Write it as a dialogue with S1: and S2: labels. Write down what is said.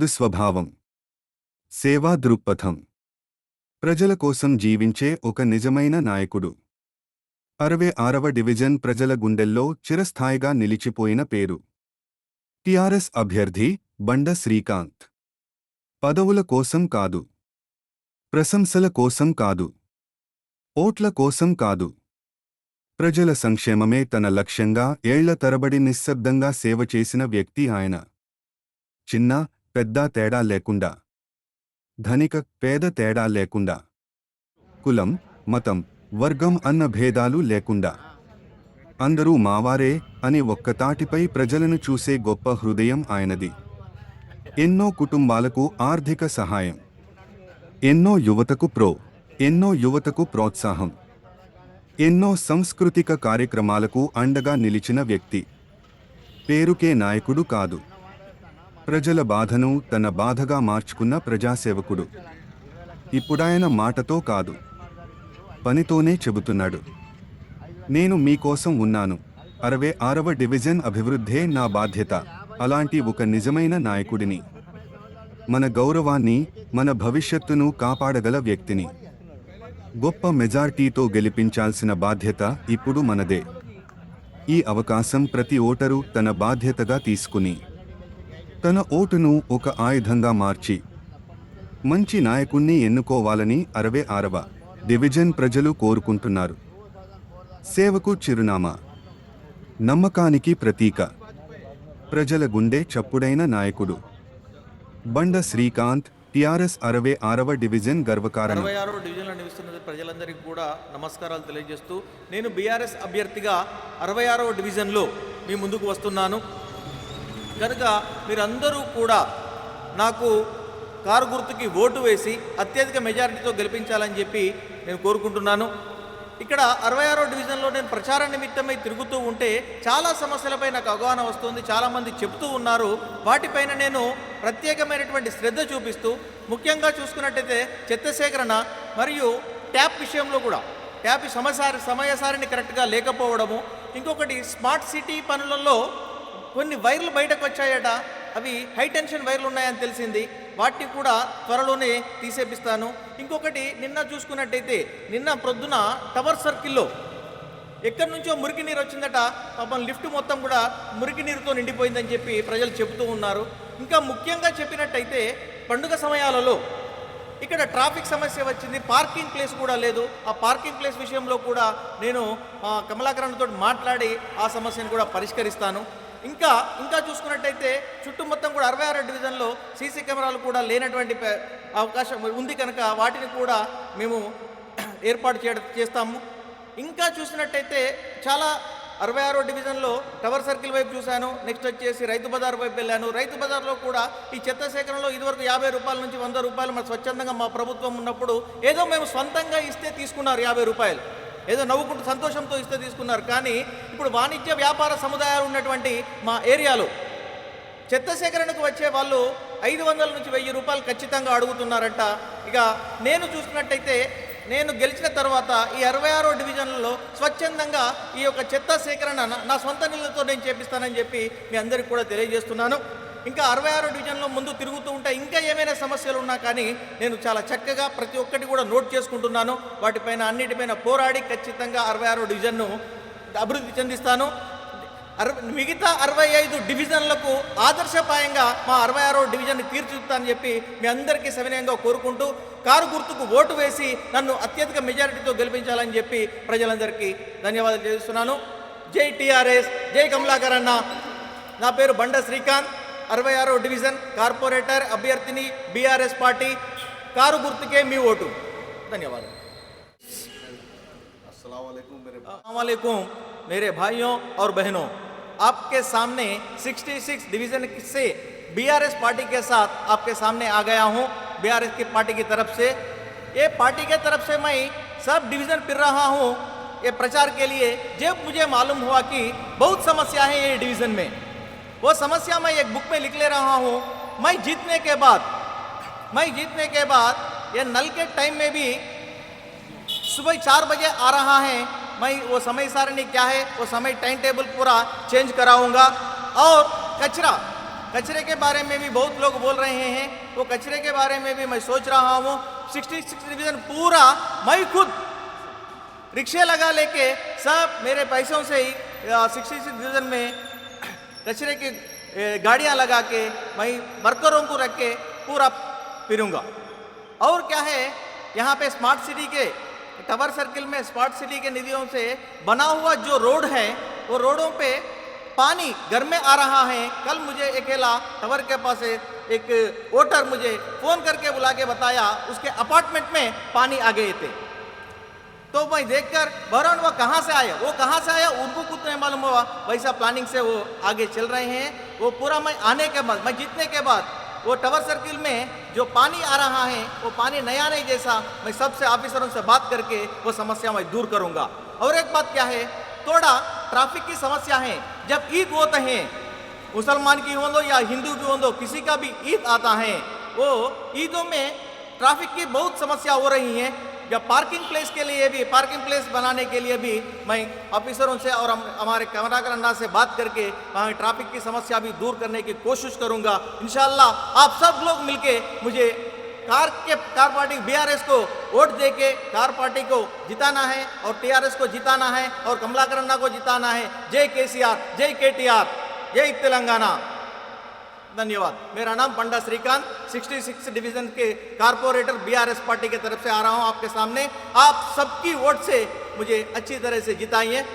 S1: మృదు స్వభావం, సేవా దృక్పథం, ప్రజల కోసం జీవించే ఒక నిజమైన నాయకుడు. 66వ డివిజన్ ప్రజల గుండెల్లో చిరస్థాయిగా నిలిచిపోయిన పేరు. టిఆర్ఎస్ అభ్యర్థి బండ శ్రీకాంత్. పదవుల కోసం కాదు, ప్రశంసల కోసం కాదు, ఓట్ల కోసం కాదు, ప్రజల సంక్షేమమే తన లక్ష్యంగా ఏళ్ల తరబడి నిశ్శబ్దంగా సేవ చేసిన వ్యక్తి ఆయన. చిన్న పెద్ద తేడా లేకుండా, ధనిక పేద తేడా లేకుండా, కులం మతం వర్గం అన్న భేదాలు లేకుండా అందరూ మావారే అని ఒక్కతాటిపై ప్రజలను చూసే గొప్ప హృదయం ఆయనది. ఎన్నో కుటుంబాలకు ఆర్థిక సహాయం, ఎన్నో యువతకు ప్రోత్సాహం, ఎన్నో సాంస్కృతిక కార్యక్రమాలకు అండగా నిలిచిన వ్యక్తి. పేరుకే నాయకుడు కాదు, ప్రజల బాధను తన బాధగా మార్చుకున్న ప్రజాసేవకుడు. ఇప్పుడాయన మాటతో కాదు, పనితోనే చెబుతున్నాడు, నేను మీకోసం ఉన్నాను. 66వ డివిజన్ అభివృద్ధే నా బాధ్యత. అలాంటి ఒక నిజమైన నాయకుడిని, మన గౌరవాన్ని, మన భవిష్యత్తును కాపాడగల వ్యక్తిని గొప్ప మెజార్టీతో గెలిపించాల్సిన బాధ్యత ఇప్పుడు మనదే. ఈ అవకాశం ప్రతి ఓటరు తన బాధ్యతగా తీసుకుని, తన ఓటును ఒక ఆయుధంగా మార్చి మంచి నాయకుణ్ణి ఎన్నుకోవాలని 66వ డివిజన్ ప్రజలు కోరుకుంటున్నారు. సేవకు చిరునామా, నమ్మకానికి ప్రతీక, ప్రజల గుండె చప్పుడైన నాయకుడు బండ శ్రీకాంత్. టిఆర్ఎస్ 66వ డివిజన్ గర్వకారణం.
S2: 66వ డివిజన్లో నివసిస్తున్న ప్రజలందరికీ కూడా నమస్కారాలు తెలియజేస్తూ, నేను బీఆర్ఎస్ అభ్యర్థిగా 66వ డివిజన్లో మీ ముందుకు వస్తున్నాను. కనుక మీరందరూ కూడా నాకు కారు గుర్తుకి ఓటు వేసి అత్యధిక మెజారిటీతో గెలిపించాలని చెప్పి నేను కోరుకుంటున్నాను. ఇక్కడ 66వ డివిజన్లో నేను ప్రచార నిమిత్తమై తిరుగుతూ ఉంటే చాలా సమస్యలపై నాకు అవగాహన వస్తుంది. చాలామంది చెబుతూ ఉన్నారు. వాటిపైన నేను ప్రత్యేకమైనటువంటి శ్రద్ధ చూపిస్తూ, ముఖ్యంగా చూసుకున్నట్టయితే చెత్త సేకరణ మరియు ట్యాప్ విషయంలో కూడా ట్యాప్ సమయసారిని కరెక్ట్గా లేకపోవడము, ఇంకొకటి స్మార్ట్ సిటీ పనులలో కొన్ని వైర్లు బయటకు వచ్చాయట, అవి హై టెన్షన్ వైర్లు ఉన్నాయని తెలిసింది. వాటిని కూడా త్వరలోనే తీసేపిస్తాను. ఇంకొకటి నిన్న చూసుకున్నట్టయితే నిన్న ప్రొద్దున టవర్ సర్కిల్లో ఎక్కడి నుంచో మురికి నీరు వచ్చిందట. పాపం లిఫ్ట్ మొత్తం కూడా మురికి నీరుతో నిండిపోయిందని చెప్పి ప్రజలు చెబుతూ ఉన్నారు. ఇంకా ముఖ్యంగా చెప్పినట్టయితే పండుగ సమయాలలో ఇక్కడ ట్రాఫిక్ సమస్య వచ్చింది, పార్కింగ్ ప్లేస్ కూడా లేదు. ఆ పార్కింగ్ ప్లేస్ విషయంలో కూడా నేను కమలాకరణతో మాట్లాడి ఆ సమస్యను కూడా పరిష్కరిస్తాను. ఇంకా చూసుకున్నట్టయితే చుట్టూ మొత్తం కూడా 66వ డివిజన్లో సీసీ కెమెరాలు కూడా లేనటువంటి అవకాశం ఉంది. కనుక వాటిని కూడా మేము ఏర్పాటు చేస్తాము. ఇంకా చూసినట్టయితే చాలా 66వ డివిజన్లో టవర్ సర్కిల్ వైపు చూశాను. నెక్స్ట్ వచ్చేసి రైతు బజార్ వైపు వెళ్ళాను. రైతు బజార్లో కూడా ఈ చెత్త సేకరణలో ఇదివరకు 50 రూపాయల నుంచి 100 రూపాయలు మన స్వచ్ఛందంగా మా ప్రభుత్వం ఉన్నప్పుడు ఏదో మేము స్వంతంగా ఇస్తే తీసుకున్నారు 50 రూపాయలు, ఏదో నవ్వుకుంటూ సంతోషంతో ఇస్తే తీసుకున్నారు. కానీ ఇప్పుడు వాణిజ్య వ్యాపార సముదాయాలు ఉన్నటువంటి మా ఏరియాలో చెత్త సేకరణకు వచ్చే వాళ్ళు 500 నుంచి 1000 రూపాయలు ఖచ్చితంగా అడుగుతున్నారంట. ఇక నేను చూసినట్టయితే నేను గెలిచిన తర్వాత ఈ 66వ డివిజన్లలో స్వచ్ఛందంగా ఈ యొక్క చెత్త సేకరణ నా సొంత నిధులతో నేను చేపిస్తానని చెప్పి మీ అందరికీ కూడా తెలియజేస్తున్నాను. ఇంకా 66వ డివిజన్లో ముందు తిరుగుతూ ఉంటే ఇంకా ఏమైనా సమస్యలు ఉన్నా కానీ నేను చాలా చక్కగా ప్రతి ఒక్కటి కూడా నోట్ చేసుకుంటున్నాను. వాటిపైన అన్నిటిపైన పోరాడి ఖచ్చితంగా 66వ డివిజన్ను అభివృద్ధి చెందిస్తాను. మిగతా 65 డివిజన్లకు ఆదర్శపాయంగా మా 66వ డివిజన్ని తీర్చిదిద్దుతానని చెప్పి మీ అందరికీ సవినయంగా కోరుకుంటూ, కారు గుర్తుకు ఓటు వేసి నన్ను అత్యధిక మెజారిటీతో గెలిపించాలని చెప్పి ప్రజలందరికీ ధన్యవాదాలు చేస్తున్నాను. జై టీఆర్ఎస్, జై కమలాకర్ అన్న. నా పేరు బండ శ్రీకాంత్, 66వ డివిజన్ కార్పొరేటర్ అభ్యర్థిని, బీఆర్ఎస్ పార్టీ. కారు గుర్తుకే మీ ఓటు. ధన్యవాదాలు. अस्सलाम वालेकुम मेरे भाइयों और बहनों, आपके सामने 66 डिवीज़न से बीआरएस पार्टी के साथ आपके सामने आ गया हूं। बीआरएस की पार्टी की तरफ से, ये पार्टी के तरफ से मैं सब डिवीज़न फिर रहा हूं ये प्रचार के लिए। जब मुझे मालूम हुआ कि बहुत समस्या है ये डिवीज़न में, वो समस्या मैं एक बुक में लिख ले रहा हूं। मैं जीतने के बाद ये नल के टाइम में भी सुबह 4 बजे आ रहा है। मैं वो समय सारणी क्या है, वो समय टाइम टेबल पूरा चेंज कराऊंगा। और कचरे के बारे में भी बहुत लोग बोल रहे हैं, वो कचरे के बारे में भी मैं सोच रहा हूँ। 66 डिवीज़न पूरा मैं खुद रिक्शे लगा लेके सब मेरे पैसों से ही 66 डिवीज़न में कचरे की गाड़ियाँ लगा के मैं वर्करों को रख के पूरा फिरूंगा। और क्या है, यहाँ पे स्मार्ट सिटी के टावर सर्किल में स्मार्ट सिटी के निधियों से बना हुआ जो रोड है, वो रोडों पे पानी घर में आ रहा है। कल मुझे अकेला टावर के पास एक वोटर मुझे फ़ोन करके बुला के बताया उसके अपार्टमेंट में पानी आ गए थे। तो मैं देखकर बहरहाल वो कहाँ से आया, उनको कुछ नहीं मालूम हुआ। वैसा प्लानिंग से वो आगे चल रहे हैं। वो पूरा मैं आने के बाद, मैं जीतने के बाद वो टावर सर्किल में जो पानी आ रहा है वो पानी नया नहीं जैसा मैं सबसे ऑफिसरों से बात करके वो समस्या मैं दूर करूंगा। और एक बात क्या है, थोड़ा ट्रैफिक की समस्या है। जब ईद होते हैं, मुसलमान की हो दो या हिंदू की हो दो, किसी का भी ईद आता है, वो ईदों में ट्रैफिक की बहुत समस्या हो रही है। जब पार्किंग प्लेस के लिए भी, पार्किंग प्लेस बनाने के लिए भी मैं ऑफिसरों से और हमारे कमरागर अन्ना से बात करके वहाँ ट्रैफिक की समस्या भी दूर करने की कोशिश करूँगा। इंशाल्लाह आप सब लोग मिलके मुझे कार पार्टी बीआरएस को वोट देके कार पार्टी को जिताना है और टीआरएस को जिताना है और कमलाकर अन्ना को जिताना है। जय केसीआर, जय केटीआर, जय तेलंगाना। धन्यवाद। मेरा नाम पंडा श्रीकांत, 66 डिवीजन के कारपोरेटर बीआरएस पार्टी की तरफ से आ रहा हूं आपके सामने। आप सबकी वोट से मुझे अच्छी तरह से जिताइए।